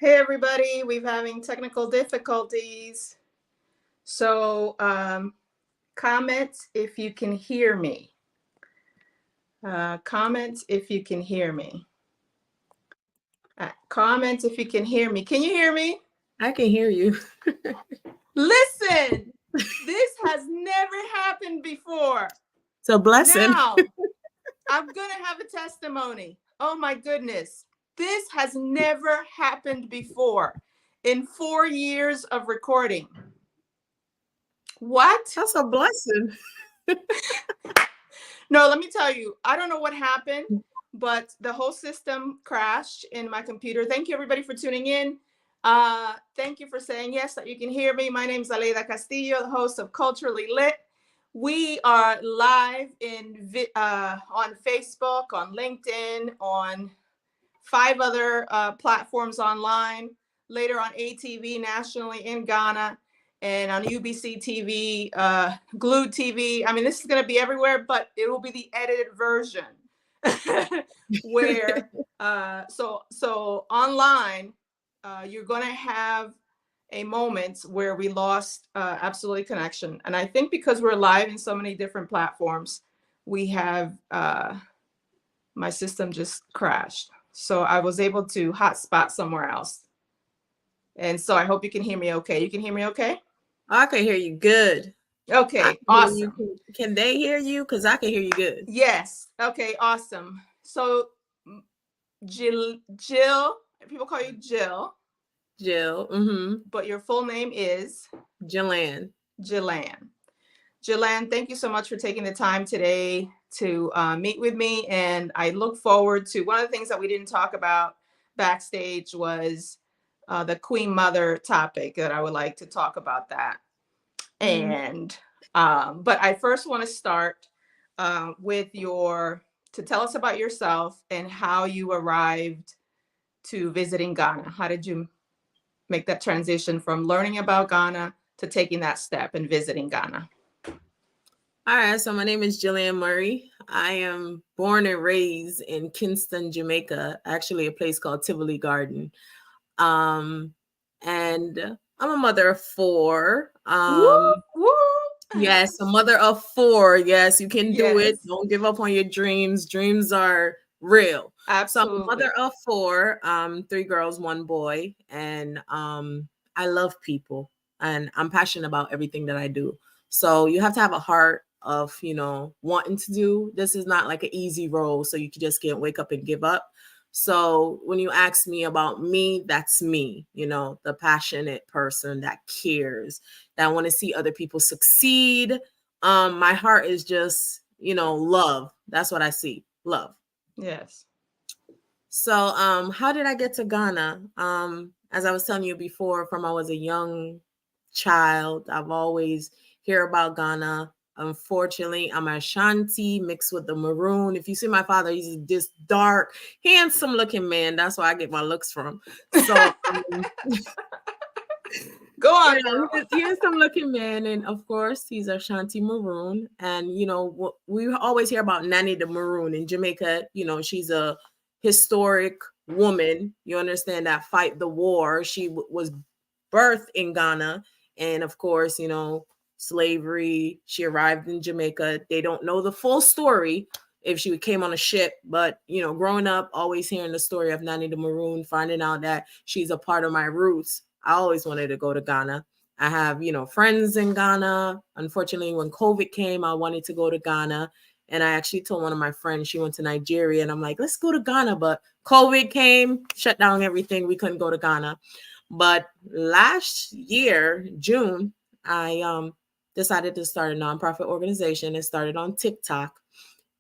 Hey everybody, we're having technical difficulties. So comment if you can hear me. Comment if you can hear me. Comment if you can hear me. Can you hear me? I can hear you. Listen, this has never happened before. It's a blessing. Now, I'm going to have a testimony. Oh my goodness. This has never happened before in 4 years of recording. What? That's a blessing. No, let me tell you, I don't know what happened, but the whole system crashed in my computer. Thank you, everybody, for tuning in. Thank you for saying yes, that you can hear me. My name is Aleida Castillo, the host of Culturally Lit. We are live on Facebook, on LinkedIn, on 5 other platforms online, later on ATV nationally in Ghana, and on UBC TV, Glued TV. I mean, this is going to be everywhere, but it will be the edited version where, so online, you're going to have a moment where we lost absolutely connection. And I think because we're live in so many different platforms, we have, my system just crashed. So I was able to hotspot somewhere else. And so I hope you can hear me okay. You can hear me okay? I can hear you good. Okay, awesome. Can they hear you? Because I can hear you good. Yes. Okay, awesome. So Jill, people call you Jill. Jill. But your full name is? JILANN. JILANN, thank you so much for taking the time today to meet with me. And I look forward to, one of the things that we didn't talk about backstage was the Queen Mother topic, that I would like to talk about that. And, but I first want to start with to tell us about yourself and how you arrived to visiting Ghana. How did you make that transition from learning about Ghana to taking that step and visiting Ghana? All right, so my name is Jillann Murray. I am born and raised in Kingston, Jamaica, actually a place called Tivoli Garden. And I'm a mother of 4. Woo, woo. Yes, a mother of 4. Yes, you can do it. Yes. Don't give up on your dreams. Dreams are real. Absolutely. So I'm a mother of 4, 3 girls, 1 boy, and I love people, and I'm passionate about everything that I do. So you have to have a heart of, wanting to do. This is not like an easy role, so you just can't wake up and give up. So when you ask me about me, that's me, the passionate person that cares, that want to see other people succeed. My heart is just, love. That's what I see. Love. Yes. So, how did I get to Ghana? As I was telling you before, from I was a young child, I've always hear about Ghana. Unfortunately, I'm Ashanti mixed with the maroon. If you see my father, he's this dark, handsome looking man. That's where I get my looks from. So go on. Handsome looking man, and of course, he's Ashanti Maroon. And we always hear about Nanny the Maroon in Jamaica. She's a historic woman. You understand that fight the war. She was birthed in Ghana, and of course, slavery. She arrived in Jamaica. They don't know the full story if she came on a ship, but growing up, always hearing the story of Nanny the Maroon, finding out that she's a part of my roots. I always wanted to go to Ghana. I have, friends in Ghana. Unfortunately, when COVID came, I wanted to go to Ghana. And I actually told one of my friends, she went to Nigeria, and I'm like, let's go to Ghana. But COVID came, shut down everything. We couldn't go to Ghana. But last year, June, I decided to start a nonprofit organization. It started on TikTok.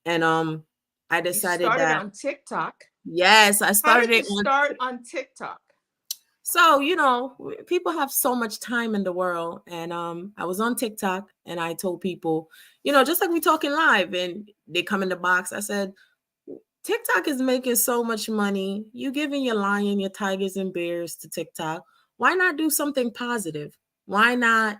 And I decided you started that on TikTok. Yes, I started. How did you start on TikTok? So, people have so much time in the world. And I was on TikTok, and I told people, just like we talking live, and they come in the box. I said, TikTok is making so much money. You giving your lion, your tigers and bears to TikTok. Why not do something positive? Why not,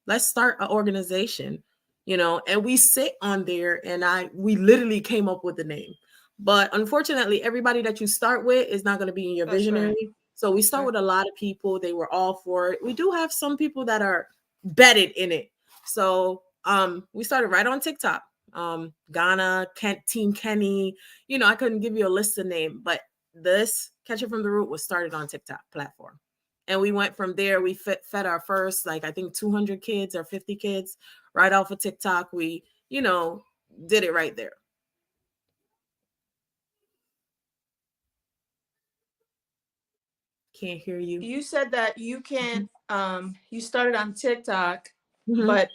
let's start an organization, and we sit on there, and we literally came up with the name. But unfortunately, everybody that you start with is not going to be in your visionary. Right. So we start with a lot of people. They were all for it. We do have some people that are bedded in it. So we started right on TikTok. Ghana, Team Kenny. I couldn't give you a list of name, but this Catch It From the Root was started on TikTok platform. And we went from there. We fed our first, like, I think 200 kids or 50 kids right off of TikTok. We, did it right there. Can't hear you. You said that you can't, you started on TikTok, Mhm. but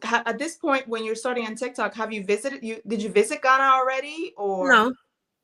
at this point, when you're starting on TikTok, have you did you visit Ghana already, or? No,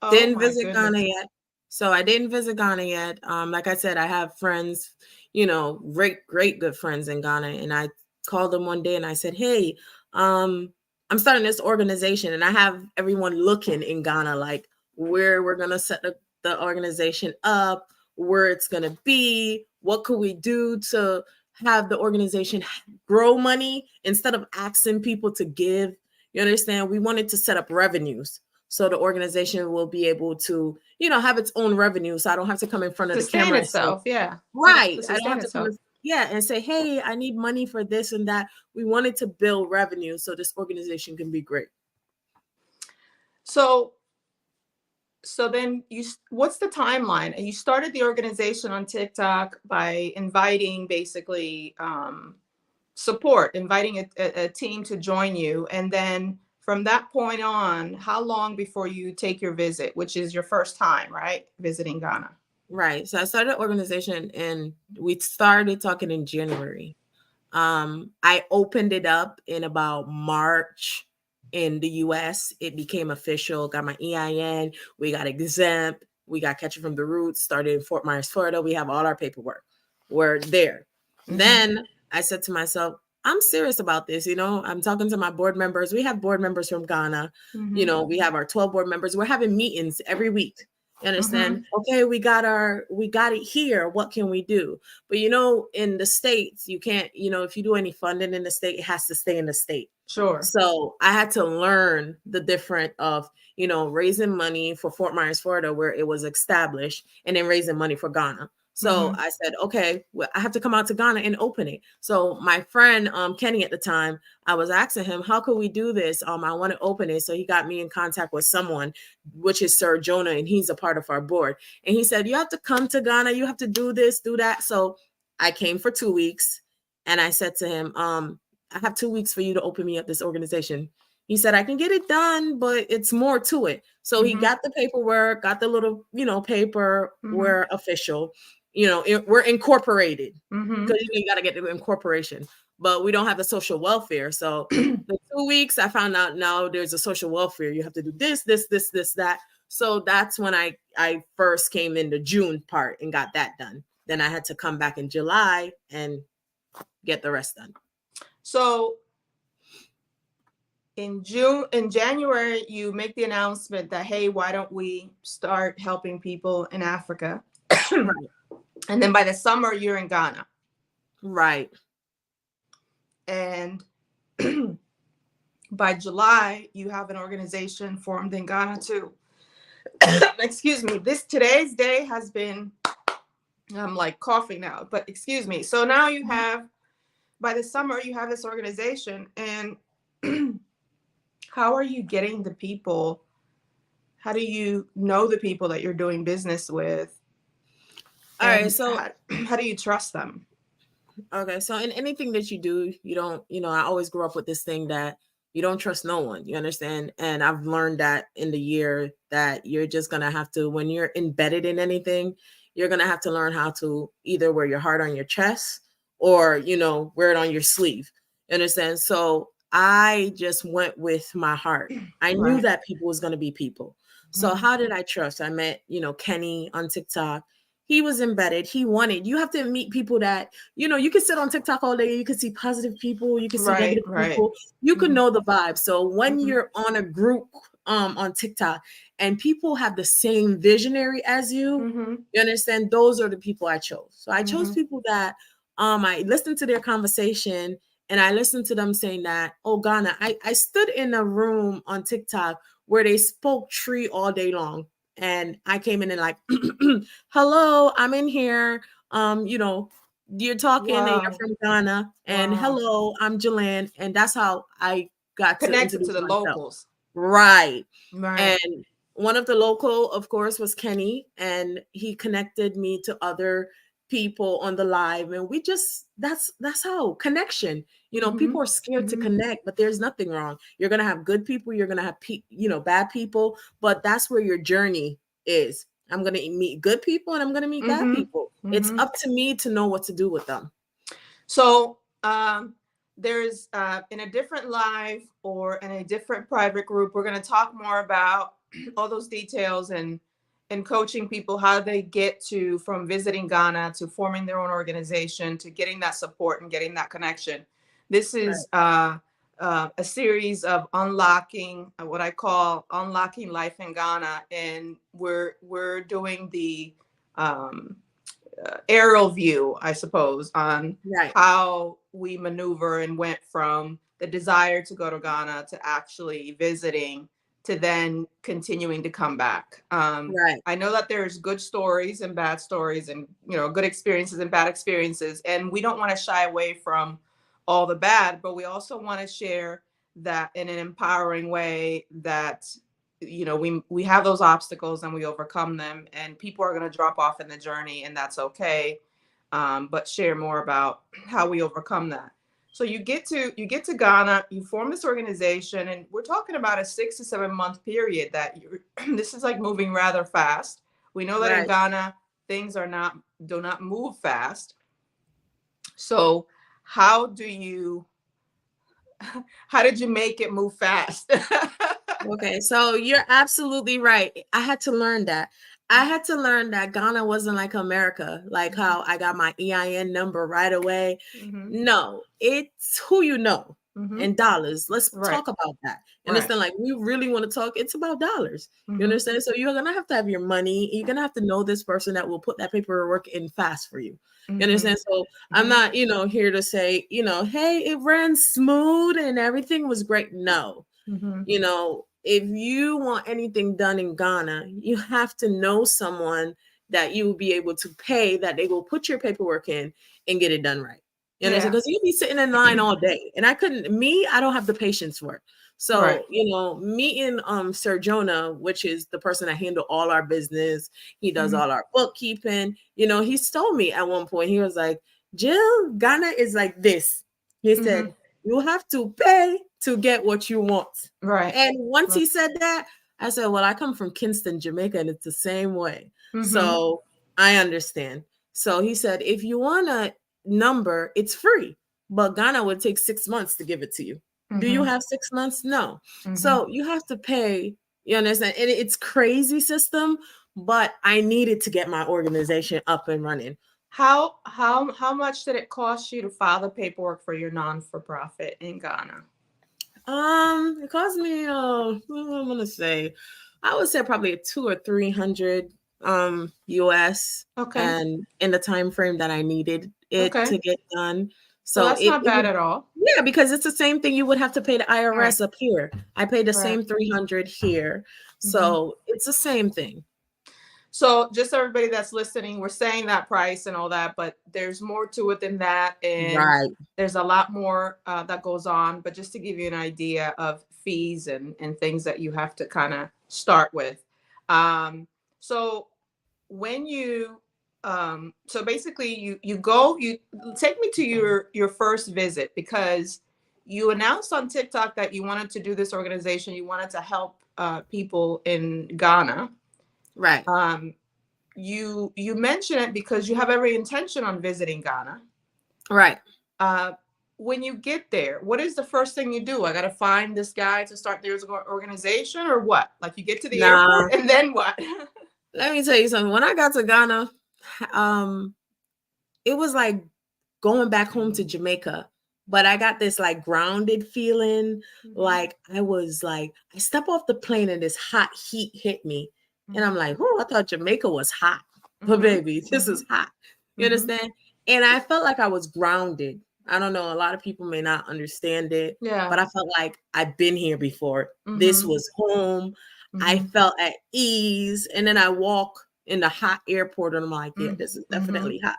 Oh didn't my visit Ghana goodness. yet. So I didn't visit Ghana yet. Like I said, I have friends, great good friends in Ghana. And I called them one day and I said, hey, I'm starting this organization, and I have everyone looking in Ghana, like where we're gonna set the organization up, where it's gonna be, what could we do to have the organization grow money instead of asking people to give. You understand? We wanted to set up revenues so the organization will be able to, have its own revenue. So I don't have to come in front of the Sustain camera and say, itself, yeah. right. I don't Sustain have to come itself. and say, hey, I need money for this and that. We wanted to build revenue so this organization can be great. So then what's the timeline? You started the organization on TikTok by inviting, basically, support, inviting a team to join you. And then from that point on, how long before you take your visit, which is your first time, right, visiting Ghana? Right. So I started an organization and we started talking in January. I opened it up in about March in the US. It became official, got my EIN, we got exempt, we got Catch It From the Roots, started in Fort Myers, Florida. We have all our paperwork. We're there. Mm-hmm. Then I said to myself, I'm serious about this. I'm talking to my board members. We have board members from Ghana. Mm-hmm. We have our 12 board members. We're having meetings every week. You understand? Mm-hmm. Okay, we got it here. What can we do? But in the States, you can't, if you do any funding in the state, it has to stay in the state. Sure. So I had to learn the different of, raising money for Fort Myers, Florida, where it was established, and then raising money for Ghana. So I said, okay, well, I have to come out to Ghana and open it. So my friend, Kenny at the time, I was asking him, how could we do this? I want to open it. So he got me in contact with someone, which is Sir Jonah, and he's a part of our board. And he said, you have to come to Ghana. You have to do this, do that. So I came for 2 weeks and I said to him, I have 2 weeks for you to open me up this organization. He said, I can get it done, but it's more to it. So he got the paperwork, got the little, paper, we're official, we're incorporated because you got to get the incorporation, but we don't have the social welfare. So the 2 weeks I found out now there's a social welfare. You have to do this, that. So that's when I first came in the June part and got that done. Then I had to come back in July and get the rest done. So in January, you make the announcement that, hey, why don't we start helping people in Africa? Right. And then by the summer, you're in Ghana. Right. And by July, you have an organization formed in Ghana too. Excuse me. Today's day has been, I'm like coughing now, but excuse me. So now you have, by the summer, you have this organization, and how are you getting the people? How do you know the people that you're doing business with? All right. So how do you trust them? Okay. So in anything that you do, you don't, I always grew up with this thing that you don't trust no one. You understand? And I've learned that in the year that you're just going to have to, when you're embedded in anything, you're going to have to learn how to either wear your heart on your chest or, wear it on your sleeve. You understand? So I just went with my heart. I knew that people was going to be people. So how did I trust? I met, Kenny on TikTok. He was embedded. You have to meet people that, you can sit on TikTok all day. You can see positive people. You can see negative people. You can know the vibe. So when you're on a group on TikTok and people have the same visionary as you, you understand? Those are the people I chose. So I chose people that I listened to their conversation and I listened to them saying that, oh, Ghana, I stood in a room on TikTok where they spoke tree all day long. and I came in and like, hello, I'm in here. You know, you're talking and you're Wow. from Ghana, and Wow. hello, I'm JILANN, and that's how I got to Connected to introduce the myself. locals. Right. Right. And one of the local, of course, was Kenny, and he connected me to other people on the live, and we just that's how connection. You know, Mm-hmm. people are scared to Mm-hmm. connect, but there's nothing wrong. You're gonna have good people, you're gonna have bad people, but that's where your journey is. I'm gonna meet good people, and I'm gonna meet bad Mm-hmm. people. It's Mm-hmm. up to me to know what to do with them. So there's in a different live or in a different private group, we're going to talk more about all those details and coaching people how they get to from visiting Ghana to forming their own organization to getting that support and getting that connection. This Right. is a series of unlocking what I call unlocking life in Ghana, and we're doing the um, aerial view, I suppose, on Right. how we maneuver and went from the desire to go to Ghana to actually visiting to then continuing to come back. Right. I know that there's good stories and bad stories, and good experiences and bad experiences, and we don't want to shy away from all the bad, but we also want to share that in an empowering way that we have those obstacles and we overcome them, and people are going to drop off in the journey, and that's okay. But share more about how we overcome that. So you get to Ghana, you form this organization, and we're talking about a 6 to 7 month period that this is like moving rather fast. We know that in Right. Ghana things do not move fast. So how do you how did you make it move fast? Okay, so you're absolutely right. I had to learn that. I had to learn that Ghana wasn't like America, like how I got my EIN number right away. Mm-hmm. No, it's who you know Mm-hmm. and dollars. Let's Right. talk about that. You Right. understand? Like, we really want to talk. It's about dollars. You Mm-hmm. understand? So you're gonna have to have your money. You're gonna have to know this person that will put that paperwork in fast for you. You Mm-hmm. understand? So I'm Mm-hmm. not, here to say, hey, it ran smooth and everything was great. No, Mm-hmm. if you want anything done in Ghana, you have to know someone that you will be able to pay, that they will put your paperwork in and get it done right. You understand? Yeah. Because you'll be sitting in line all day. And I don't have the patience for it. Right. So, meeting Sir Jonah, which is the person that handle all our business, he does Mm-hmm. all our bookkeeping. He told me at one point, he was like, Jill, Ghana is like this. He Mm-hmm. said, you have to pay to get what you want. Right. And once Right. he said that, I said, well, I come from Kingston, Jamaica, and it's the same way. Mm-hmm. So I understand. So he said, if you want a number, it's free. But Ghana would take 6 months to give it to you. Do you Mm-hmm. have 6 months? No. Mm-hmm. So you have to pay. You understand? And it's crazy system, but I needed to get my organization up and running. How much did it cost you to file the paperwork for your non-for-profit in Ghana? It cost me I'm gonna say, I would say probably 200 or 300 US, Okay. and in the time frame that I needed it Okay. to get done. So So that's it not it bad would, at all. yeah, because it's the same thing you would have to pay the Right. IRS up here. I paid the Right. same 300 here. Mm-hmm. So it's the same thing. So just everybody that's listening, we're saying that price and all that, but there's more to it than that, and Right. there's a lot more that goes on. But just to give you an idea of fees and things that you have to kind of start with. So when you so basically you take me to your first visit, because you announced on TikTok that you wanted to do this organization, you wanted to help people in Ghana. Right. You mention it because you have every intention on visiting Ghana. Right. uh when you get there, what is the first thing you do? I got to find this guy to start the organization, or what? Like, you get to the Nah, airport and then what? let me tell you something. When I got to Ghana, um, it was like going back home to Jamaica, but I got this like grounded feeling. Mm-hmm. Like I step off the plane and this hot heat hit me. And I'm Mm-hmm. like, oh, I thought Jamaica was hot. But Mm-hmm. baby, this Mm-hmm. is hot. You Mm-hmm. understand? And I felt like I was grounded. I don't know. A lot of people may not understand it, Yeah. but I felt like I've been here before. This Mm-hmm. was home. I felt at ease. And then I walk in the hot airport and I'm like, yeah, this is definitely hot.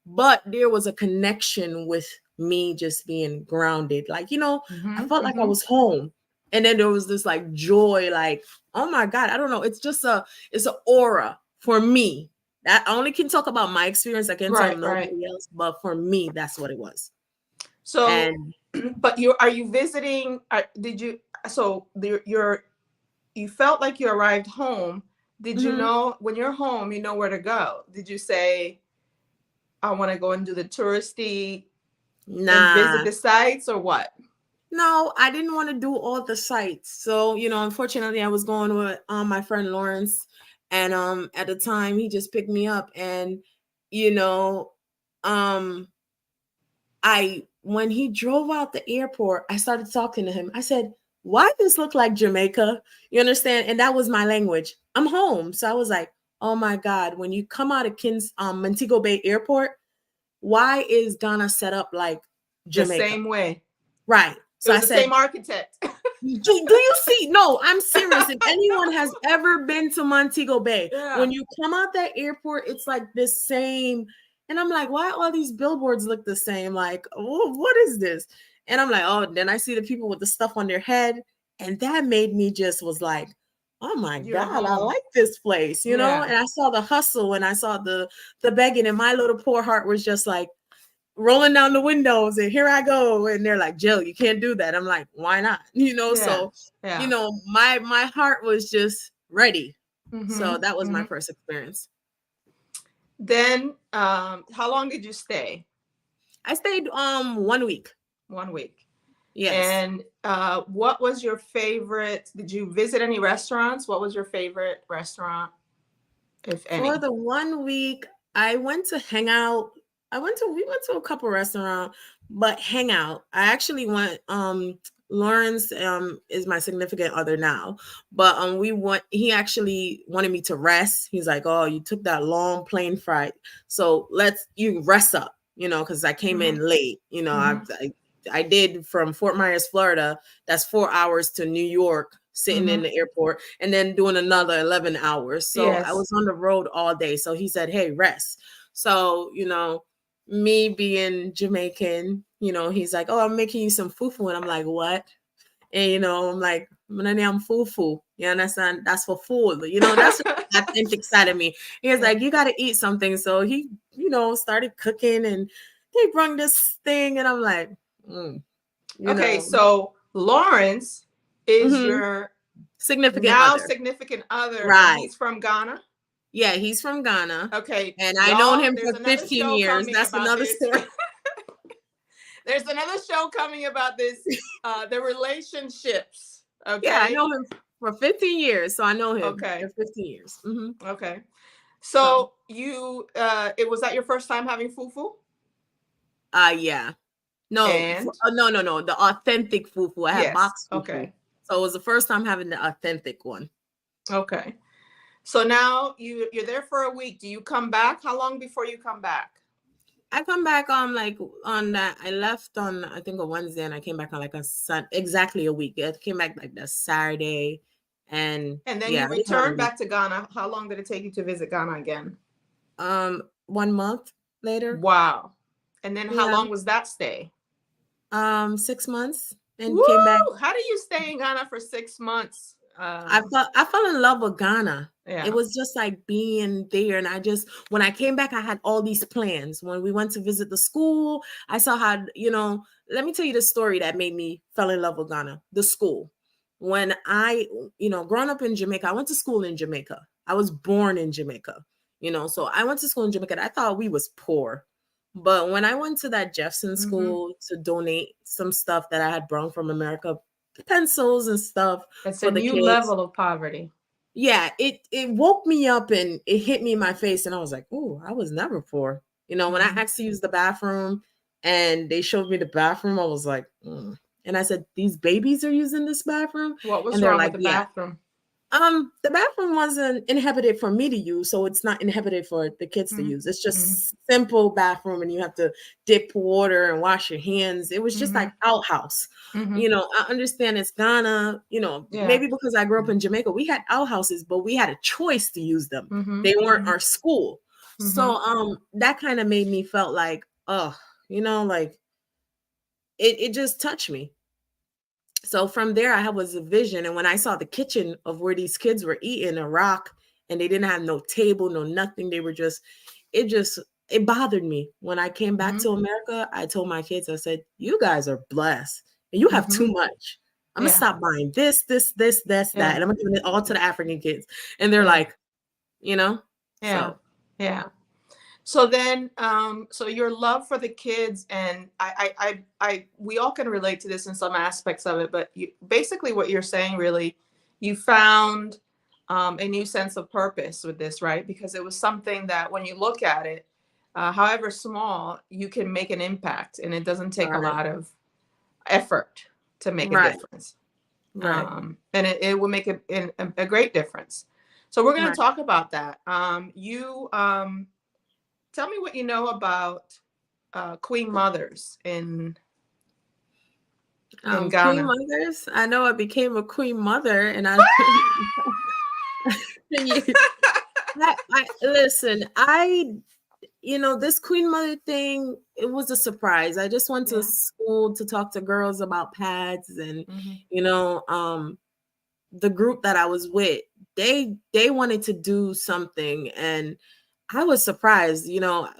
But there was a connection with me just being grounded. Like, I felt like I was home. And then there was this like joy, like, oh my God, I don't know. It's just it's an aura for me. That I only can talk about my experience. I can't tell nobody else, but for me, that's what it was. So, and but are you visiting? Did you? So you felt like you arrived home. Did you know when you're home, you know where to go? Did you say, I want to go and do the touristy and visit the sites, or what? No, I didn't want to do all the sites. So, unfortunately, I was going with my friend Lawrence, and at the time he just picked me up, and when he drove out the airport, I started talking to him. I said, "Why does this look like Jamaica?" You understand? And that was my language. I'm home, so I was like, "Oh my God!" When you come out of Montego Bay Airport, why is Ghana set up like Jamaica? The same way, right? So I said, the same architect. do you see? No, I'm serious. If anyone has ever been to Montego Bay, when you come out that airport, it's like the same. And I'm like, why all these billboards look the same? Like, oh, what is this? And I'm like, oh, then I see the people with the stuff on their head. And that made me was like, oh my God, I like this place, And I saw the hustle and I saw the begging, and my little poor heart was just like, rolling down the windows, and here I go. And they're like, Jill, you can't do that. I'm like, why not? So, my heart was just ready. So that was my first experience. Then, how long did you stay? I stayed 1 week. 1 week. Yes. And what was your favorite? Did you visit any restaurants? What was your favorite restaurant, if any? For the 1 week, I went to hang out. We went to a couple restaurants, but hang out. I actually went, Lawrence is my significant other now, but he actually wanted me to rest. He's like, oh, you took that long plane flight, so you rest up, because I came in late. I did from Fort Myers, Florida. That's 4 hours to New York, sitting in the airport, and then doing another 11 hours. So I was on the road all day. So he said, hey, rest. So, me being Jamaican, he's like, oh, I'm making you some fufu. And I'm like, what? And, I'm like, I'm fufu. You understand? That's for food. That's the authentic side of me. He was like, you got to eat something. So he, started cooking, and he brought this thing. And I'm like, okay. So Lawrence is your significant other. Right. He's from Ghana. Yeah, he's from Ghana. Okay. And I known him for 15 years. That's another story. There's another show coming about this, the relationships. Okay. Yeah, I know him for 15 years. So I know him for 15 years. Okay. So was that your first time having fufu? Yeah. No, no. The authentic fufu. I had box fufu. Okay. So it was the first time having the authentic one. Okay. So now you're there for a week. Do you come back? How long before you come back? I come back on that. I left on, I think, a Wednesday, and I came back on exactly a week. I came back like the Saturday, and then you returned back to Ghana. How long did it take you to visit Ghana again? 1 month later. Wow. And then how long was that stay? 6 months, and came back. How do you stay in Ghana for 6 months? I fell in love with Ghana. Yeah. It was just like being there. And when I came back, I had all these plans. When we went to visit the school, I saw how, let me tell you the story that made me fell in love with Ghana, the school. When I, growing up in Jamaica, I went to school in Jamaica. I was born in Jamaica, so I went to school in Jamaica. I thought we was poor. But when I went to that Jefferson school to donate some stuff that I had brought from America, pencils and stuff. It's a new level of poverty. Yeah, it woke me up and it hit me in my face, and I was like, "Oh, I was never poor." When I asked to use the bathroom and they showed me the bathroom, I was like, And I said, "These babies are using this bathroom?" What was wrong with the bathroom? The bathroom wasn't inhabited for me to use, so it's not inhabited for the kids to Mhm. use. It's Mhm. just simple bathroom, and you have to dip water and wash your hands. It was just like Mhm. outhouse. Mhm. I understand it's Ghana, Yeah. maybe because I grew up in Jamaica, we had outhouses, but we had a choice to use them. Mhm. They weren't Mhm. our school. So Mhm. that kind of made me felt like, oh, like it just touched me. So from there, I was a vision. And when I saw the kitchen of where these kids were eating a rock and they didn't have no table, no nothing, they were it just, it bothered me. When I came back Mhm. to America, I told my kids, I said, you guys are blessed and you have too Mhm. much. I'm going to Yeah. stop buying this, that. Yeah. And I'm going to give it all to the African kids. And they're Yeah. like, you know, Yeah. so Yeah. So then, so your love for the kids, and we all can relate to this in some aspects of it, but basically what you're saying, really, you found a new sense of purpose with this, right? Because it was something that when you look at it, however small, you can make an impact, and it doesn't take a right, lot of effort to make a right, difference. right, And it will make a great difference. So we're going to right. talk about that. You tell me what you know about queen mothers in Queen Ghana. mothers. I know I became a queen mother and I, I listen, this queen mother thing, it was a surprise. I just went to Yeah. school to talk to girls about pads and, Hmm. you know, um, the group that I was with, they wanted to do something and I was surprised.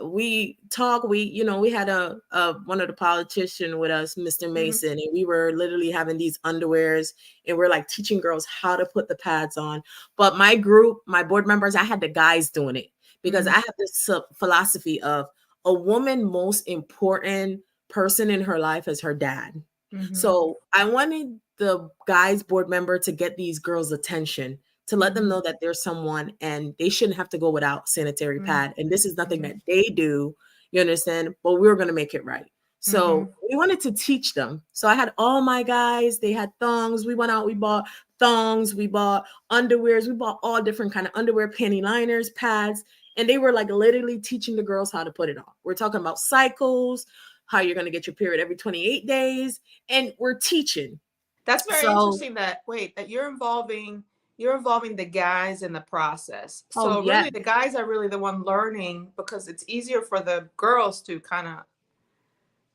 We talk, we had a one of the politician with us, Mr. Hmm. Mason, and we were literally having these underwears and we're like teaching girls how to put the pads on. But my group, my board members, I had the guys doing it because I Hmm. have this philosophy of a woman most important person in her life is her dad. Hmm. So I wanted the guys board member to get these girls' attention, to let them Hmm. know that there's someone and they shouldn't have to go without sanitary Hmm. pad. And this is nothing Hmm. that they do, you understand? But we were going to make it right. Hmm. So we wanted to teach them. So I had all my guys, they had thongs. We went out, we bought thongs, we bought underwears, we bought all different kind of underwear, panty liners, pads. And they were like literally teaching the girls how to put it on. We're talking about cycles, how you're going to get your period every 28 days, and we're teaching. That's very So, interesting that wait, that you're involving the guys in the process. oh So yeah, really the guys are really the one learning because it's easier for the girls to kind of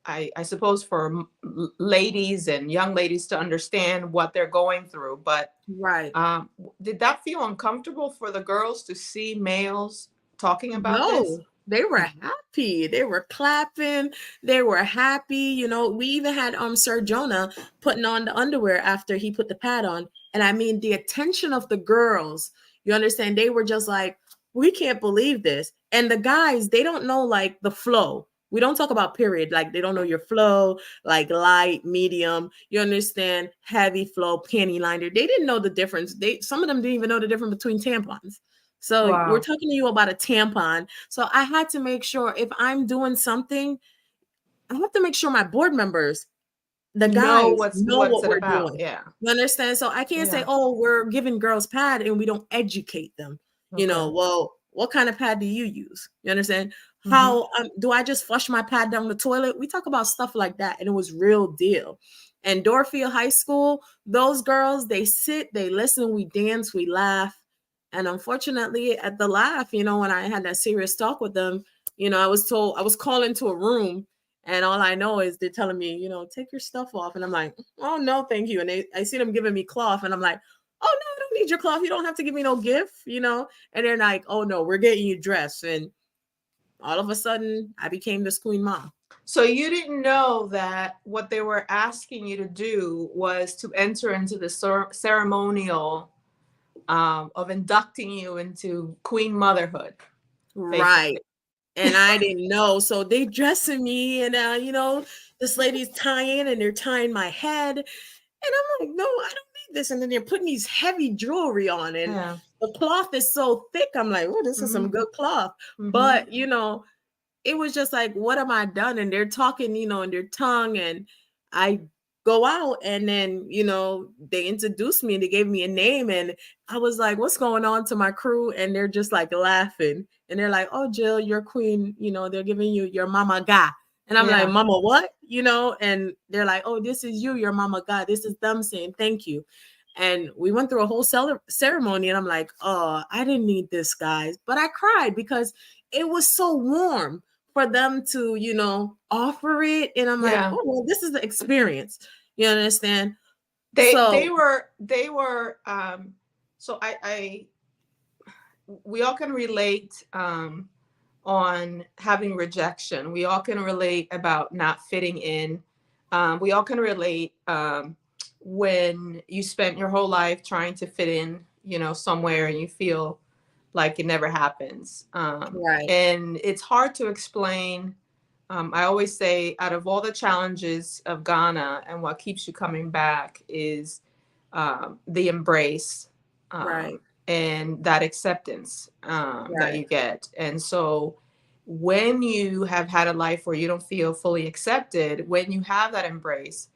I suppose for ladies and young ladies to understand what they're going through. But right. did that feel uncomfortable for the girls to see males talking about this? No, they were happy. They were clapping. They were happy. We even had Sir Jonah putting on the underwear after he put the pad on. And I mean the attention of the girls, you understand, they were just like, we can't believe this. And the guys, they don't know like the flow. We don't talk about period. Like they don't know your flow, like light, medium, you understand, heavy flow, panty liner. They didn't know the difference. Some of them didn't even know the difference between tampons. So we're Wow. talking to you about a tampon. So I had to make sure if I'm doing something, I have to make sure my board members, the Know guys, what's know what's what it we're about? doing. Yeah. You understand? So I can't say, Yeah. oh, we're giving girls pad and we don't educate them. Okay. Well, what kind of pad do you use? You understand? Hmm. How do I just flush my pad down the toilet? We talk about stuff like that, and it was real deal. And Dorfield High School, those girls, they sit, they listen, we dance, we laugh. And unfortunately, at the laugh, when I had that serious talk with them, I was told I was called into a room and all I know is they're telling me, take your stuff off. And I'm like, oh, no, thank you. And I see them giving me cloth. And I'm like, oh, no, I don't need your cloth. You don't have to give me no gift. And they're like, oh, no, we're getting you dressed. And all of a sudden, I became this queen mom. So you didn't know that what they were asking you to do was to enter into the ceremonial of inducting you into queen motherhood, Right. basically. And I didn't know. So they dressing me and, this lady's tying and they're tying my head. And I'm like, no, I don't need this. And then they're putting these heavy jewelry on and Yeah. the cloth is so thick. I'm like, oh, this is Hmm. some good cloth. Hmm. But, it was just like, what am I done? And they're talking, in their tongue. And I go out, and then, they introduced me and they gave me a name, and I was like, what's going on, to my crew, and they're just like laughing, and they're like, oh, Jill, you're queen, they're giving you your mama guy. And I'm like, Yeah. mama what? And they're like, oh, this is you, your mama guy. This is them saying thank you. And we went through a whole ceremony, and I'm like, oh, I didn't need this, guys. But I cried because it was so warm for them to, offer it. And I'm like, Yeah. oh, well, this is the experience. You understand? They So, were so I we all can relate on having rejection. We all can relate about not fitting in. We all can relate when you spent your whole life trying to fit in, somewhere, and you feel like it never happens. right, And it's hard to explain. I always say, out of all the challenges of Ghana, and what keeps you coming back is the embrace, right, and that acceptance that right, you get. And so, when you have had a life where you don't feel fully accepted, when you have that embrace,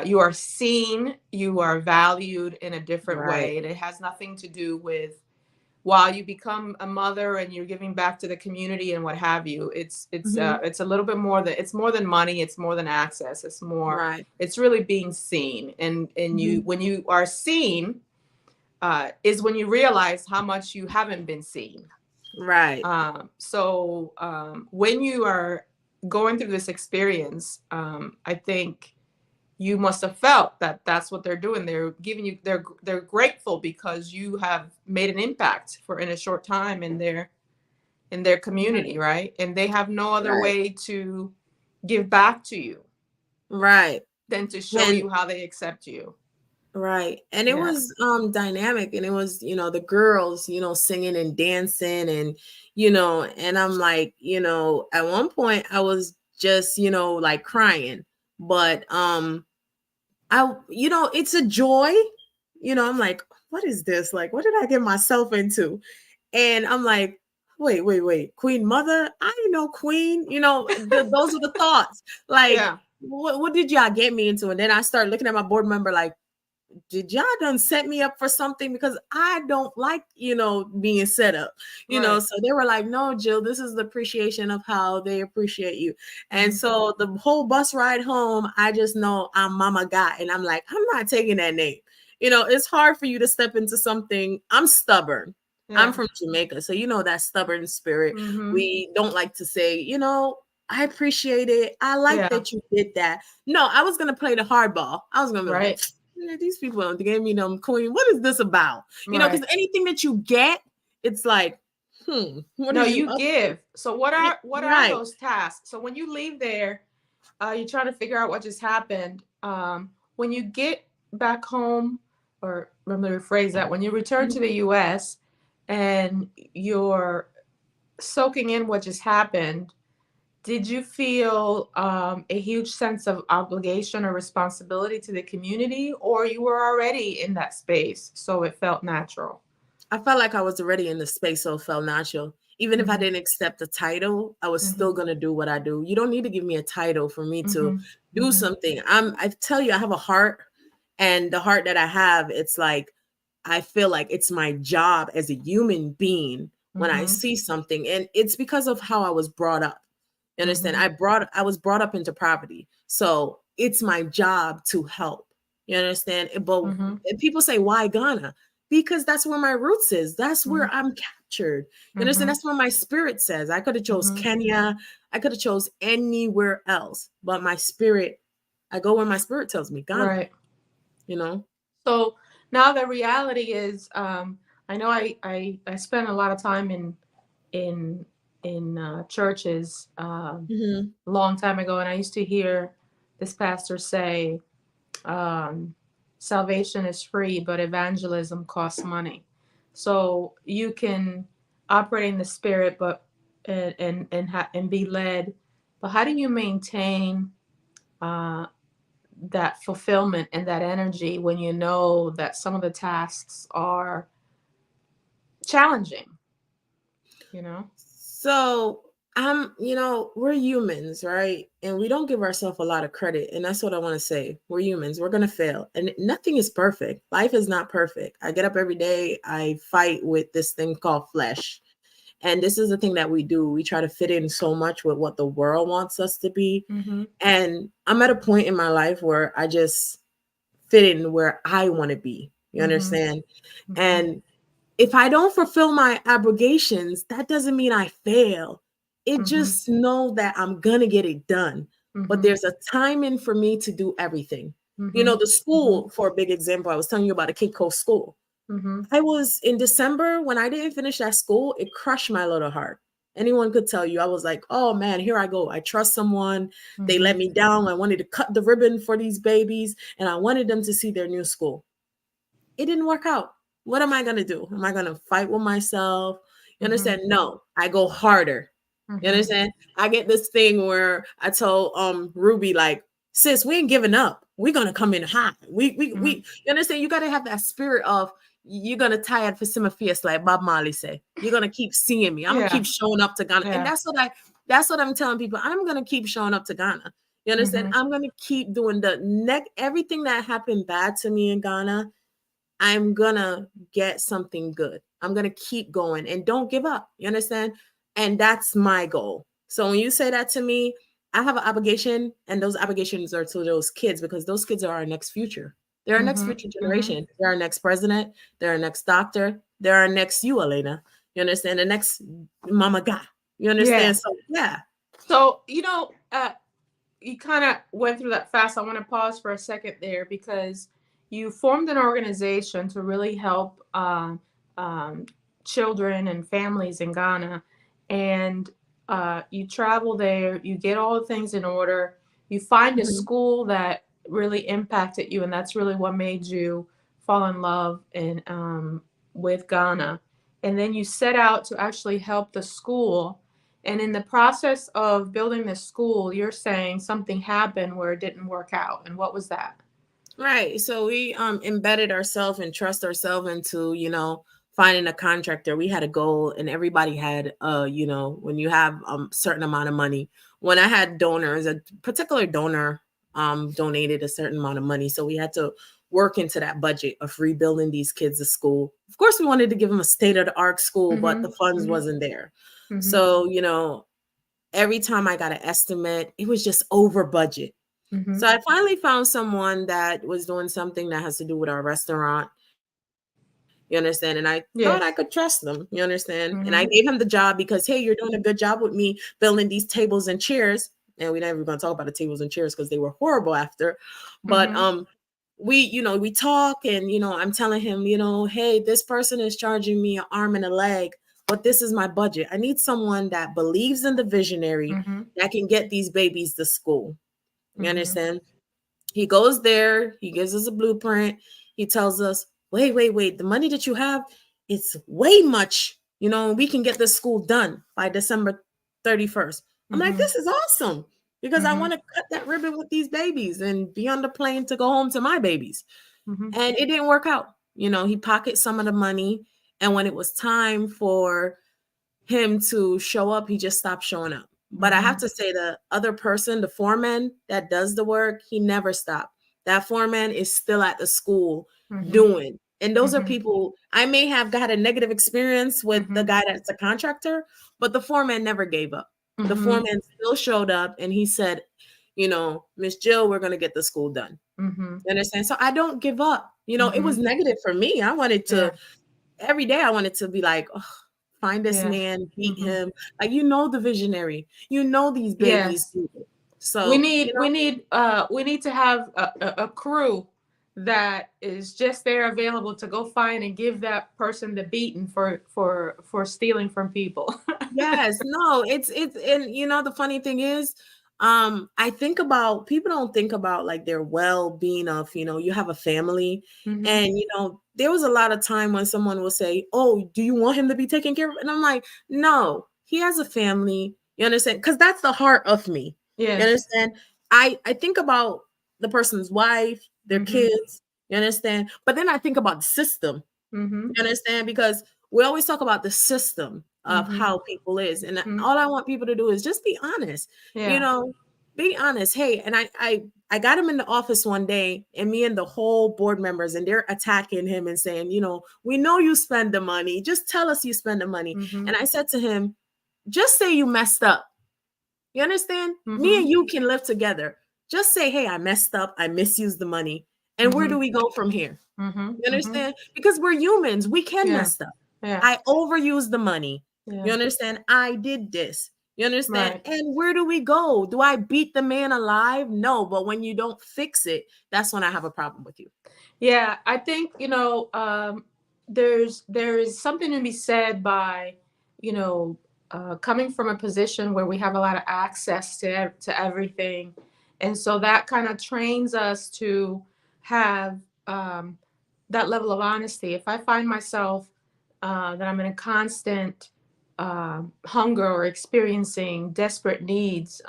you are seen, you are valued in a different right. way. And it has nothing to do with, while you become a mother and you're giving back to the community and what have you, Hmm. it's a little bit more than, it's more than money, it's more than access, Right. it's really being seen. And you, Hmm. when you are seen, is when you realize how much you haven't been seen. Right. When you are going through this experience, I think you must have felt that that's what they're doing. They're giving you, they're grateful because you have made an impact for in a short time in their Right. community, right? And they have no other Right. way to give back to you Right. than to show And you how they accept you. right. And it Yeah. was dynamic, and it was, the girls, singing and dancing, and and I'm like, at one point I was just, like crying. But it's a joy. I'm like, what is this? Like, what did I get myself into? And I'm like, wait, Queen Mother? I ain't no queen. Those are the thoughts. Like, Yeah. what did y'all get me into? And then I started looking at my board member like, did y'all done set me up for something? Because I don't like, being set up, Right. so they were like, no, Jill, this is the appreciation of how they appreciate you. And Mm-hmm. so the whole bus ride home, I just know I'm Mama Guy. And I'm like, I'm not taking that name. It's hard for you to step into something. I'm stubborn. I'm Yeah. from Jamaica. So, that stubborn spirit. Mm-hmm. We don't like to say, I appreciate it. I like Yeah. that you did that. No, I was going to play the hardball. I was going to be like, Right. yeah, these people gave me them queen. What is this about? Right. Because anything that you get, it's like, what are No, you you up give. So what are right? those tasks? So when you leave there, you're trying to figure out what just happened. When you get back home, or let me rephrase that, when you return to the US and you're soaking in what just happened, did you feel a huge sense of obligation or responsibility to the community, or you were already in that space, so it felt natural? I felt like I was already in the space, so it felt natural. Even if I Mm-hmm. didn't accept the title, I was Mm-hmm. still gonna do what I do. You don't need to give me a title for me to Mm-hmm. do Mm-hmm. something. I tell you, I have a heart, and the heart that I have, it's like I feel like it's my job as a human being when I Mm-hmm. see something, and it's because of how I was brought up. You understand? Mm-hmm. I was brought up into poverty. So it's my job to help. You understand? But Mm-hmm. people say, why Ghana? Because that's where my roots is. That's where I'm captured. You understand? Mm-hmm. That's where my spirit says. I could have chose Mm-hmm. Kenya. I could have chose anywhere else. But my spirit, I go where my spirit tells me, Ghana, Right. you know? So now the reality is, I know I spent a lot of time in churches Hmm. a long time ago, and I used to hear this pastor say, um, "Salvation is free, but evangelism costs money." So you can operate in the spirit, but and be led, but how do you maintain uh, that fulfillment and that energy when you know that some of the tasks are challenging, you know? So We're humans, right? And we don't give ourselves a lot of credit. And that's what I want to say. We're humans. We're going to fail. And nothing is perfect. Life is not perfect. I get up every day. I fight with this thing called flesh. And this is the thing that we do. We try to fit in so much with what the world wants us to be. Mm-hmm. And I'm at a point in my life where I just fit in where I want to be. You understand? Mm-hmm. And if I don't fulfill my obligations, that doesn't mean I fail. It Mm-hmm. just know that I'm gonna get it done. But Mm-hmm. there's a timing for me to do everything. Mm-hmm. The school, for a big example, I was telling you about the Cape Coast school. Mm-hmm. I was in December when I didn't finish that school, it crushed my little heart. Anyone could tell you, I was like, oh man, here I go. I trust someone. They Mm-hmm. let me down. I wanted to cut the ribbon for these babies and I wanted them to see their new school. It didn't work out. What am I going to do? Am I going to fight with myself? You Mm-hmm. understand? No, I go harder. You Mm-hmm. understand? I get this thing where I told Ruby, like, sis, we ain't giving up. We're gonna come in hot. We you understand? You gotta have that spirit of you're gonna tired for some fierce, like Bob Marley say. You're gonna keep seeing me. I'm gonna Yeah. keep showing up to Ghana. And Yeah. that's what I'm telling people. I'm gonna keep showing up to Ghana. You understand? Mm-hmm. I'm gonna keep doing the neck everything that happened bad to me in Ghana. I'm gonna get something good. I'm gonna keep going and don't give up. You understand? And that's my goal. So when you say that to me, I have an obligation, and those obligations are to those kids because those kids are our next future. They're our next Mm-hmm. future Mm-hmm. generation. They're our next president. They're our next doctor. They're our next you, Elena. You understand? The next Mama Ga. You Yeah. understand? So yeah. So, you kind of went through that fast. I want to pause for a second there because you formed an organization to really help um, children and families in Ghana. And you travel there, you get all the things in order, you find a Mhm. school that really impacted you, and that's really what made you fall in love with Ghana. And then you set out to actually help the school, and in the process of building this school, you're saying something happened where it didn't work out. And what was that? Right. So we embedded ourselves and trust ourselves into, finding a contractor. We had a goal and everybody had when you have certain amount of money. When I had donors, a particular donor donated a certain amount of money. So we had to work into that budget of rebuilding these kids a school. Of course, we wanted to give them a state of the art school, but Mm-hmm. the funds Mm-hmm. wasn't there. Mm-hmm. So, every time I got an estimate, it was just over budget. Mm-hmm. So I finally found someone that was doing something that has to do with our restaurant. You understand? And I thought I could Yes. trust them. You understand? And I Mm-hmm. gave him the job because, hey, you're doing a good job with me building these tables and chairs. And we're not even going to talk about the tables and chairs because they were horrible after. But Mm-hmm. we talk and I'm telling him, hey, this person is charging me an arm and a leg, but this is my budget. I need someone that believes in the visionary Mm-hmm. that can get these babies to school. You Mm-hmm. understand? He goes there, he gives us a blueprint. He tells us, wait, the money that you have, it's way much. We can get this school done by December 31st. I'm like, Mm-hmm. this is awesome because I Mm-hmm. want to cut that ribbon with these babies and be on the plane to go home to my babies. Mm-hmm. And it didn't work out. He pocketed some of the money. And when it was time for him to show up, he just stopped showing up. But I have Mm-hmm. to say the other person, the foreman that does the work, he never stopped. That foreman is still at the school Mm-hmm. doing. And those are Mm-hmm. people I may have got a negative experience with the Mm-hmm. guy that's a contractor, but the foreman never gave up. The Mm-hmm. foreman still showed up and he said, Miss Jill, we're going to get the school done. Mm-hmm. You understand? So I don't give up. It Mm-hmm. was negative for me. I wanted Yeah. to every day I wanted to be like, oh, find this Yeah. man, beat Mm-hmm. him. Like the visionary. These babies Yes. do it. We So, need we need we need to have a crew that is just there available to go find and give that person the beating for stealing from people. yes, no, it's and the funny thing is, I think about people don't think about like their well-being of, you have a family Mm-hmm. and there was a lot of time when someone will say, "Oh, do you want him to be taken care of?" And I'm like, "No, he has a family." You understand? Because that's the heart of me. You Yes. understand? I think about the person's wife, their Mm-hmm. kids, you understand? But then I think about the system. Mm-hmm. You understand? Because we always talk about the system. of how people is. And Mhm. all I want people to do is just be honest, you Yeah. know, be honest. Hey, and I got him in the office one day, and me and the whole board members, and they're attacking him and saying, you know, we know you spend the money. Just tell us you spend the money. Mhm. And I said to him, just say you messed up. You understand? Me and Mhm. you can live together. Just say, hey, I messed up. I misused the money. And where do Mhm. we go from here? Mhm. You Mhm. understand? Because we're humans. We can Yeah. mess up. Yeah. I overused the money. You Yeah. understand? I did this. You understand? Right. And where do we go? Do I beat the man alive? No. But when you don't fix it, that's when I have a problem with you. Yeah, I think, there is something to be said by, you know, coming from a position where we have a lot of access to everything, and so that kind of trains us to have that level of honesty. If I find myself that I'm in a constant hunger or experiencing desperate needs,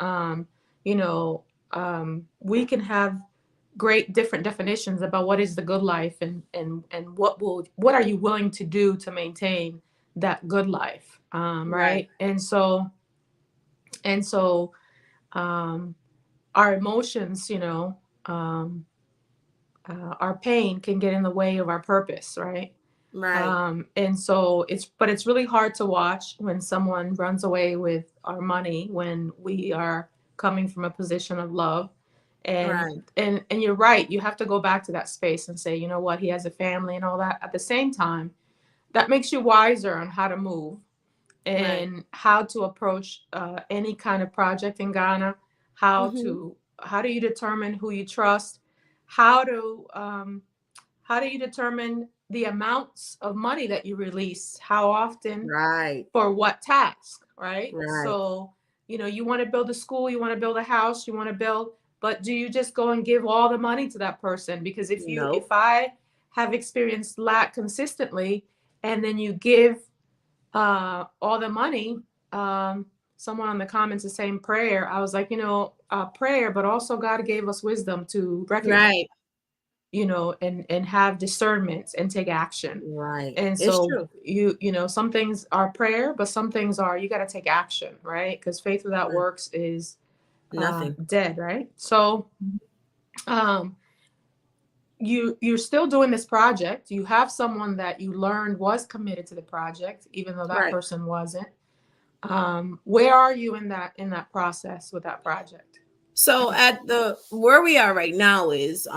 you know, we can have great different definitions about what is the good life, and what are you willing to do to maintain that good life, Right. right? And so um, our emotions, um, our pain can get in the way of our purpose, right? Right. And so it's really hard to watch when someone runs away with our money when we are coming from a position of love. And Right. and you're right, you have to go back to that space and say, you know what, he has a family and all that. At the same time, that makes you wiser on how to move Right. and how to approach any kind of project in Ghana. Mm-hmm. How do you determine who you trust? How to how do you determine the amounts of money that you release? How often? Right. For what task? Right? Right. So, you want to build a school, you want to build a house, you want to build, but do you just go and give all the money to that person? Because if Nope. I have experienced lack consistently, and then you give all the money, um, someone on the comments is saying prayer. I was like, prayer, but also God gave us wisdom to recognize, Right. and have discernment and take action. Right. And It's so true. some things are prayer, but some things are you got to take action, right? Because faith without Right. works is Nothing. dead, right? So um, you're still doing this project. You have someone that you learned was committed to the project, even though that Right. person wasn't. Where are you in that process with that project? So at the where we are right now is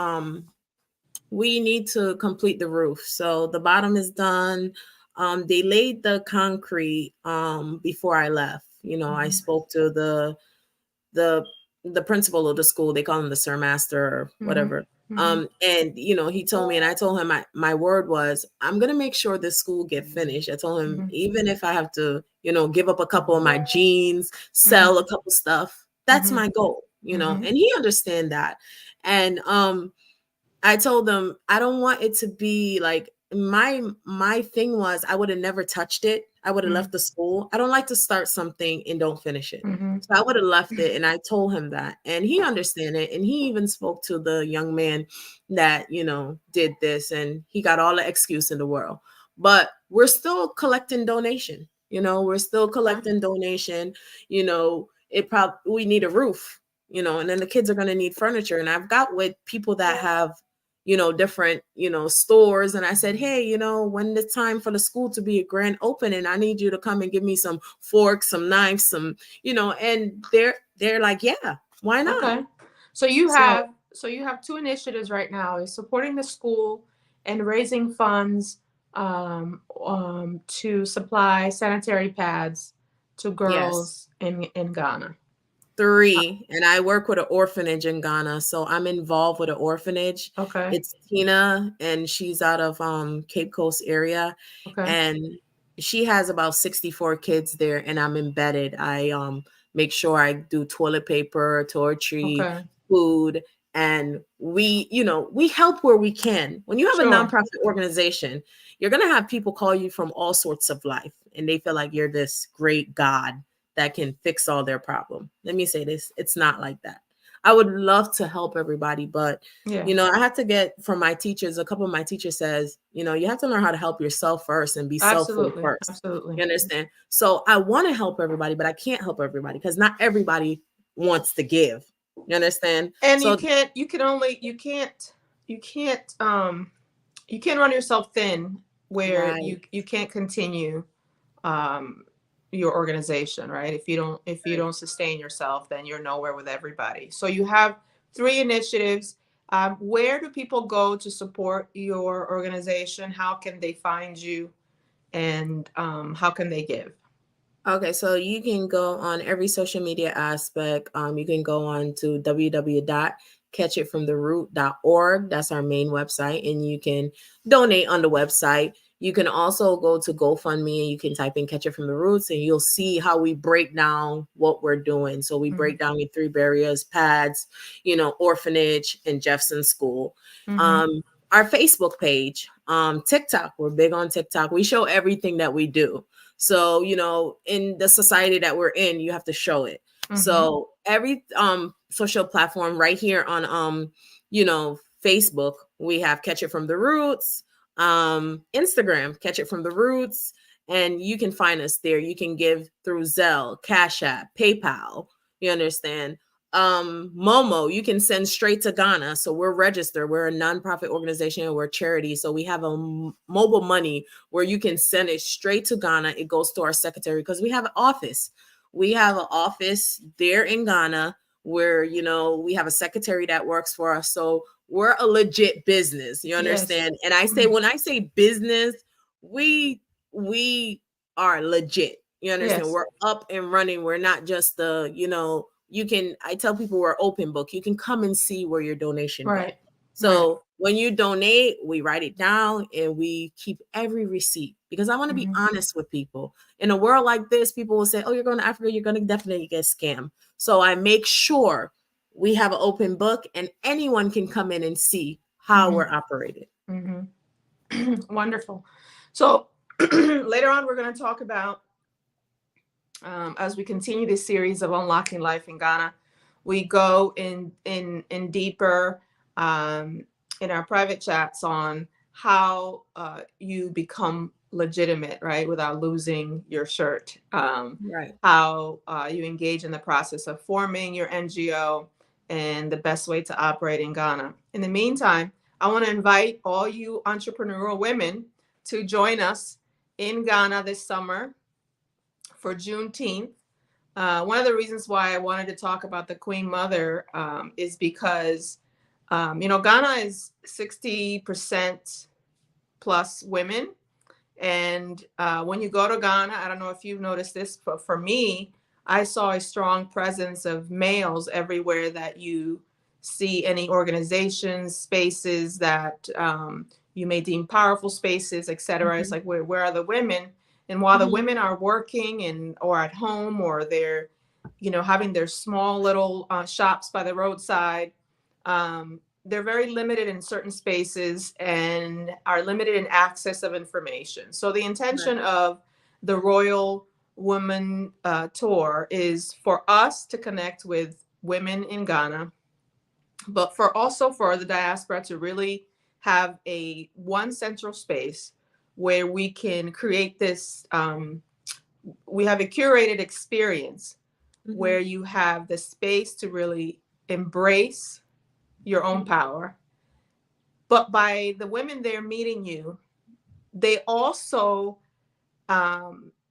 we need to complete the roof. So the bottom is done. They laid the concrete before I left. You know, I Mhm. spoke to the the principal of the school. They call him the sir master or Mhm. whatever. Mhm. And you know, he told me, and I told him my word was I'm gonna make sure this school get finished. I told him Mhm. even if I have to, you know, give up a couple of my jeans, Mhm. sell a couple stuff, that's Mhm. my goal, you know, Mhm. and he understand that. And I told them I don't want it to be like my thing was I would have never touched it. I would have left Mhm. the school. I don't like to start something and don't finish it. Mhm. So I would have left it, and I told him that, and he understand it, and he even spoke to the young man that you know did this, and he got all the excuse in the world. But we're still collecting donation. You know, we're still Okay. collecting donation. You know, it probably we need a roof. You know, and then the kids are going to need furniture, and I've got with people that have you know, different, you know, stores. And I said, hey, you know, when it's time for the school to be a grand opening, I need you to come and give me some forks, some knives, some, you know, and they're like, yeah, why not? Okay. So you So have so you have two initiatives right now: is supporting the school and raising funds to supply sanitary pads to yes, girls in Ghana. three. And I work with an orphanage in Ghana. So I'm involved with an orphanage. Okay. It's Tina and she's out of Cape Coast area. Okay. And she has about 64 kids there and I'm embedded. I make sure I do toilet paper, toiletry, Okay. food, and we, you know, we help where we can. When you have a Sure. nonprofit organization, you're gonna have people call you from all sorts of life and they feel like you're this great God that can fix all their problem. Let me say this, it's not like that. I would love to help everybody, but Yeah, I had to get from my teachers. A couple of my teachers says, you have to learn how to help yourself first and be self-ful absolutely, first. absolutely. You understand? So I want to help everybody, but I can't help everybody because not everybody wants to give. You understand? And So you can't you can't run yourself thin where right, you can't continue um your organization, right? If you right. don't sustain yourself, then you're nowhere with everybody. So you have three initiatives. Where do people go to support your organization? How can they find you, and how can they give? Okay, so you can go on every social media aspect. You can go on to www.catchitfromtheroot.org. That's our main website, and you can donate on the website. You can also go to GoFundMe and you can type in Catch It From the Roots, and you'll see how we break down what we're doing. So we Mm-hmm. break down your three barriers: PADS, orphanage, and Jefferson School. Mm-hmm. Um, our Facebook page, TikTok, we're big on TikTok. We show everything that we do. So, in the society that we're in, you have to show it. Mm-hmm. So every social platform right here on Facebook, we have Catch It From the Roots, Instagram, Catch It From the Roots, and you can find us there. You can give through Zelle, Cash App, PayPal. You understand? Momo, you can send straight to Ghana. So we're registered. We're a nonprofit organization. We're a charity. So we have a mobile money where you can send it straight to Ghana. It goes to our secretary because we have an office. We have an office there in Ghana where, we have a secretary that works for us. So we're a legit business. You Yes. understand? And when I say business, we are legit. You understand? Yes. We're up and running. We're not just I tell people we're open book. You can come and see where your donation go. Right. Right. So when you donate, we write it down and we keep every receipt because I want to be Mm-hmm. honest with people. In a world like this, people will say, "Oh, you're going to Africa, you're going to definitely get scammed." So I make sure we have an open book and anyone can come in and see how Mm-hmm. we're operated. Mm-hmm. Wonderful. So later on, we're going to talk about, as we continue this series of unlocking life in Ghana, we go in deeper um, in our private chats on how you become legitimate, right, without losing your shirt. Right. How you engage in the process of forming your NGO and the best way to operate in Ghana. In the meantime, I want to invite all you entrepreneurial women to join us in Ghana this summer for Juneteenth. One of the reasons why I wanted to talk about the Queen Mother is because, Ghana is 60% plus women. And when you go to Ghana, I don't know if you've noticed this, but for me, I saw a strong presence of males everywhere that you see any organizations, spaces that you may deem powerful spaces, etc. It's Mhm. like, where are the women? And while the Mhm. women are working and or at home, or they're, having their small little shops by the roadside, they're very limited in certain spaces and are limited in access of information. So the intention Right. of the Royal Woman Tour is for us to connect with women in Ghana, but for the diaspora to really have a one central space where we can create this. We have a curated experience Mhm. where you have the space to really embrace your own Mhm. power. But by the women there meeting you, they also,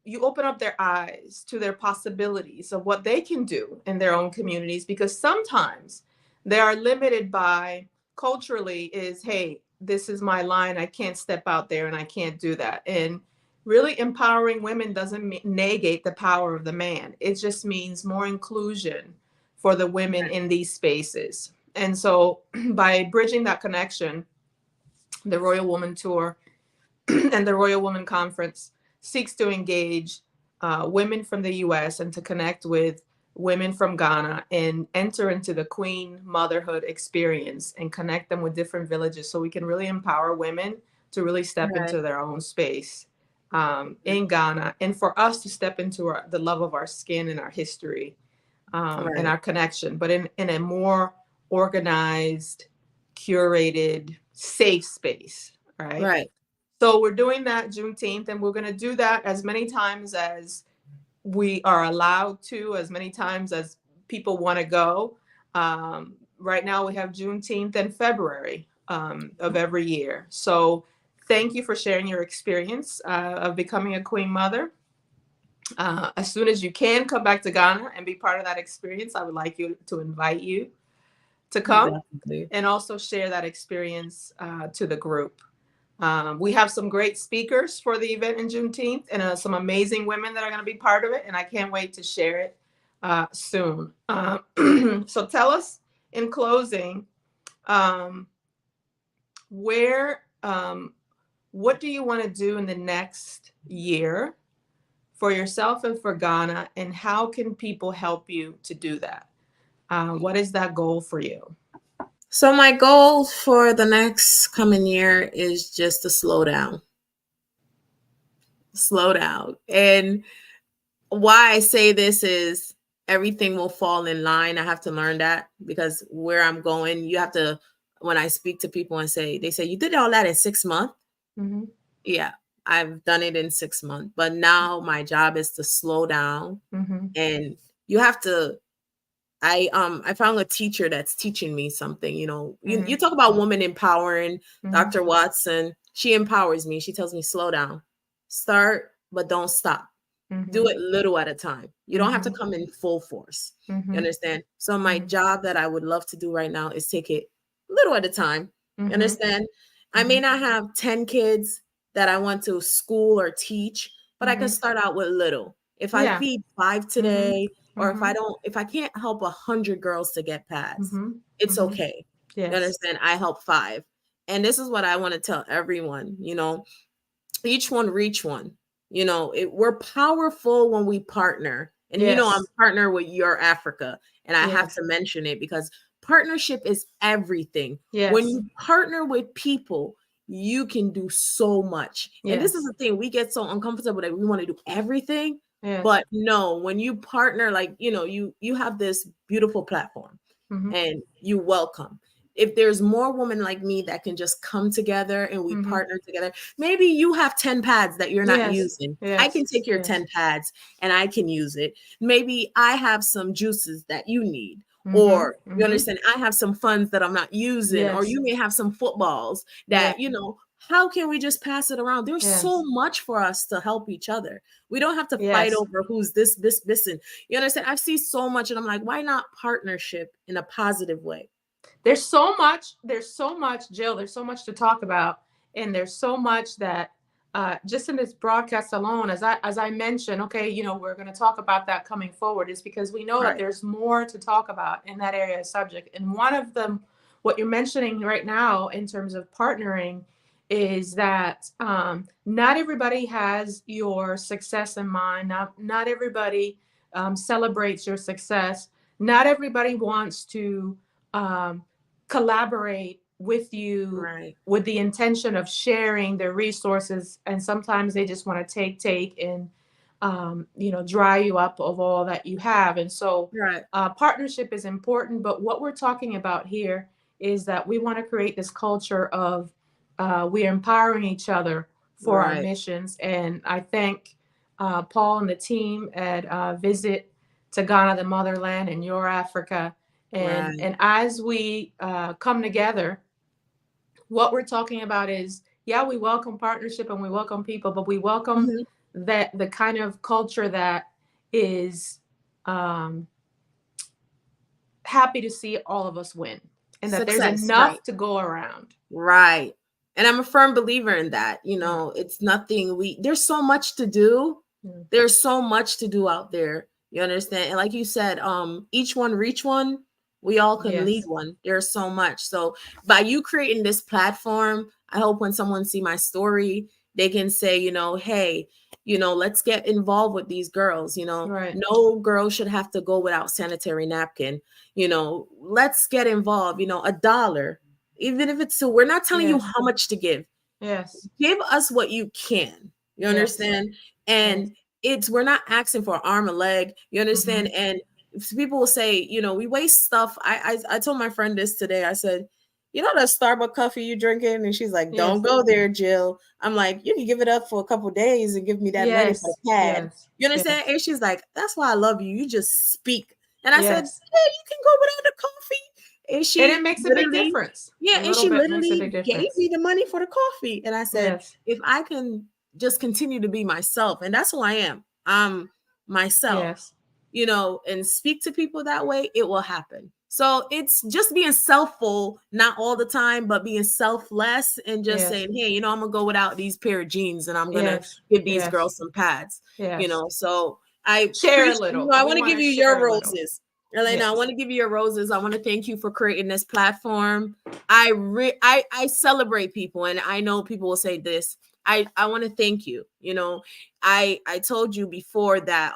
you open up their eyes to their possibilities of what they can do in their own communities, because sometimes they are limited by culturally is, hey, this is my line. I can't step out there and I can't do that. And really empowering women doesn't negate the power of the man. It just means more inclusion for the women in these spaces. And so by bridging that connection, the Royal Woman Tour and the Royal Woman Conference seeks to engage women from the US and to connect with women from Ghana and enter into the Queen motherhood experience and connect them with different villages so we can really empower women to really step Right. into their own space in Ghana, and for us to step into the love of our skin and our history and Right. our connection, but in a more organized, curated, safe space, right? Right. So we're doing that Juneteenth, and we're going to do that as many times as we are allowed to, as many times as people want to go. Right now, we have Juneteenth in February of every year. So thank you for sharing your experience of becoming a queen mother. As soon as you can come back to Ghana and be part of that experience, I would like you to invite you to come Definitely. and also share that experience to the group. We have some great speakers for the event in Juneteenth and some amazing women that are going to be part of it. And I can't wait to share it soon. So tell us in closing, where, what do you want to do in the next year for yourself and for Ghana? And how can people help you to do that? What is that goal for you? So my goal for the next coming year is just to slow down. Slow down. And why I say this is everything will fall in line. I have to learn that because where I'm going, you have to, when I speak to people and say, they say, you did all that in 6 months. Mm-hmm. Yeah, I've done it in 6 months. But now my job is to slow down Mm-hmm. and you have to. I found a teacher that's teaching me something. You talk about woman empowering. Mm-hmm. Dr. Watson, she empowers me. She tells me slow down, start, but don't stop. Do it little at a time. You don't have to come in full force. You understand? So my job that I would love to do right now is take it little at a time. You understand? I may not have 10 kids that I want to school or teach, but I can start out with little. If I Yeah. feed 5 today, or if I can't help 100 girls to get pads, it's okay. You Yes. understand? I help 5. And this is what I want to tell everyone, each one reach one. We're powerful when we partner. And Yes. I'm partner with Your Africa, and I have Yes. to mention it because partnership is everything. When Yes. you partner with people, you can do so much. And this is Yes. the thing, we get so uncomfortable that we want to do everything. Yes. But no, when you partner, like, you have this beautiful platform and you welcome. If there's more women like me that can just come together and we partner together, maybe you have 10 pads that you're not Yes. using. I Yes. can take your Yes. 10 pads and I can use it. Maybe I have some juices that you need. Or you understand, I have some funds that I'm not using, or Yes. you may have some footballs Yeah. that, how can we just pass it around? There's Yes. so much for us to help each other. We don't have to fight Yes. over who's this, and you understand? I've seen so much, and I'm like, why not partnership in a positive way? There's so much, Jill. There's so much to talk about, and there's so much that just in this broadcast alone, as I mentioned, okay, we're going to talk about that coming forward, is because we know that Right. there's more to talk about in that area of subject, and one of them, what you're mentioning right now in terms of partnering, is that not everybody has your success in mind. Not everybody celebrates your success. Not everybody wants to um, collaborate with you Right. with the intention of sharing their resources, and sometimes they just want to take and dry you up of all that you have. And so Right. partnership is important, but what we're talking about here is that we want to create this culture of we're empowering each other for our Right. missions. And I thank Paul and the team at Visit to Ghana, the Motherland, and Your Africa. And Right. and as we come together, what we're talking about is, yeah, we welcome partnership and we welcome people, but we welcome Mhm. that the kind of culture that is um, happy to see all of us win, and that there's Success. Right. enough to go around. Right. And I'm a firm believer in that. Yeah. It's nothing there's so much to do. Mm. There's so much to do out there. You understand? And like you said, each one reach one, we all can lead Yes. one. There's so much. So by you creating this platform, I hope when someone see my story, they can say, hey, let's get involved with these girls. Right. No girl should have to go without sanitary napkin. Let's get involved. $1, even if it's, so we're not telling you Yes. how much to give. Yes. Give us what you can. You Yes. understand? Yes. And we're not asking for an arm, a leg. You understand? And people will say, you know, we waste stuff. I told my friend this today. I said, you know, that Starbucks coffee you drinking? And she's like, don't Yes. go there, Jill. I'm like, you can give it up for a couple days and give me that money for Yes. the pad. Yes. You understand? Yes. And she's like, that's why I love you. You just speak. And I said, Yes. yeah, you can go without the coffee. And And it she makes a big literally, difference. yeah, A and little she bit makes a literally big gave difference. me the money for the coffee. And I said, Yes. if I can just continue to be myself, and that's who I am. I'm myself, Yes. you know, and speak to people that way, it will happen. So it's just being selfful, not all the time, but being selfless and just Yes. saying, hey, you know, I'm gonna go without these pair of jeans and I'm gonna Yes. give these Yes. girls some pads, you Yes. know. So I Share a appreciate, you little. know, I We want to want give to you share your a little. roses. Elena, I Yes. want to give you your roses. I want to thank you for creating this platform. I celebrate people, and I know people will say this. I want to thank you. You know, I told you before that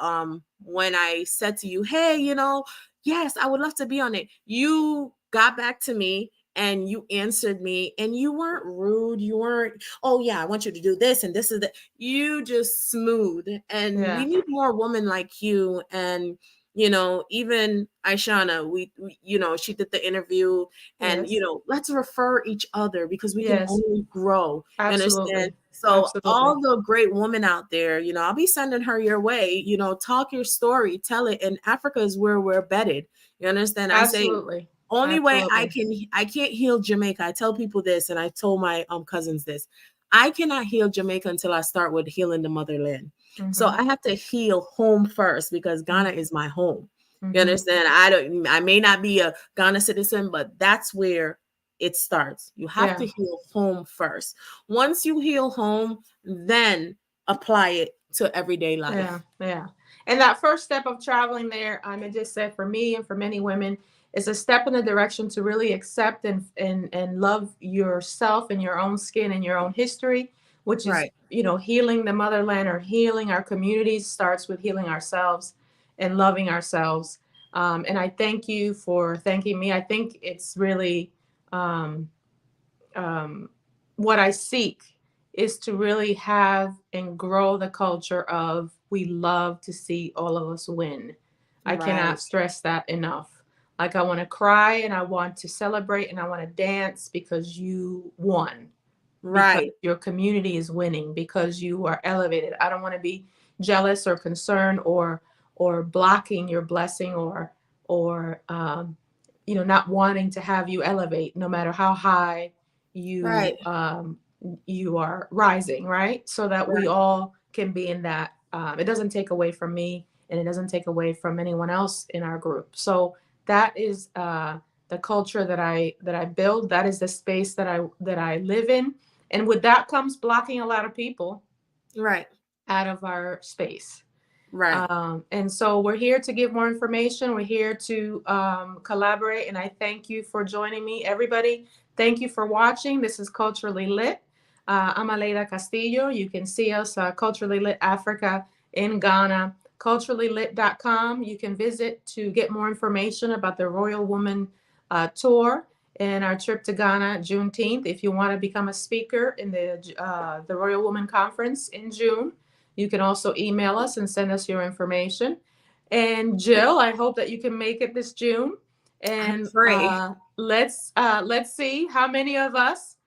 when I said to you, hey, you know, yes, I would love to be on it. You got back to me and you answered me, and you weren't rude. You weren't, oh yeah, I want you to do this and this is that. You just smooth, and we Yeah. need more women like you. And you know, even Aishana, we you know, she did the interview, and you Yes. know, let's refer each other because we can Yes. only grow. You understand? Absolutely. So Absolutely. all the great women out there, you know, I'll be sending her your way. You know, talk your story, tell it. And Africa is where we're bedded. You understand? I say Absolutely. only way Absolutely. I can't heal Jamaica. I tell people this, and I told my cousins this. I cannot heal Jamaica until I start with healing the motherland. So Mm-hmm. I have to heal home first because Ghana is my home. You Mm-hmm. understand? I may not be a Ghana citizen, but that's where it starts. You have Yeah. to heal home first. Once you heal home, then apply it to everyday Yeah. life. Yeah. And that first step of traveling there, I just said for me and for many women, is a step in the direction to really accept and love yourself and your own skin and your own history, which is, Right. you know, healing the motherland or healing our communities starts with healing ourselves and loving ourselves. And I thank you for thanking me. I think it's really um, um, what I seek is to really have and grow the culture of we love to see all of us win. I cannot Right. stress that enough. Like I want to cry and I want to celebrate and I want to dance because you won, because Right. your community is winning, because you are elevated. I don't want to be jealous or concerned or blocking your blessing or you know, not wanting to have you elevate no matter how high Right. you are rising, right? So that we Right. all can be in that. It doesn't take away from me, and it doesn't take away from anyone else in our group. So that is the culture that I build. That is the space that I live in, and with that comes blocking a lot of people Right. out of our space. Right. And so we're here to give more information. We're here to collaborate. And I thank you for joining me. Everybody, thank you for watching. This is Culturally Lit. I'm Aleida Castillo. You can see us, Culturally Lit Africa in Ghana, culturallylit.com. You can visit to get more information about the Royal Woman Tour and our trip to Ghana, Juneteenth. If you want to become a speaker in the Royal Woman Conference in June, you can also email us and send us your information. And Jill, I hope that you can make it this June. I And pray. let's see how many of us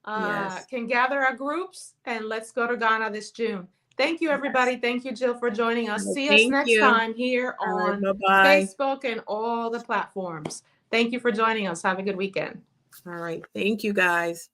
Yes. can gather our groups and let's go to Ghana this June. Thank you, Yes. everybody. Thank you, Jill, for joining us. Well, See us thank next you. time here All right. on Bye-bye. Facebook and all the platforms. Thank you for joining us. Have a good weekend. All right. Thank you, guys.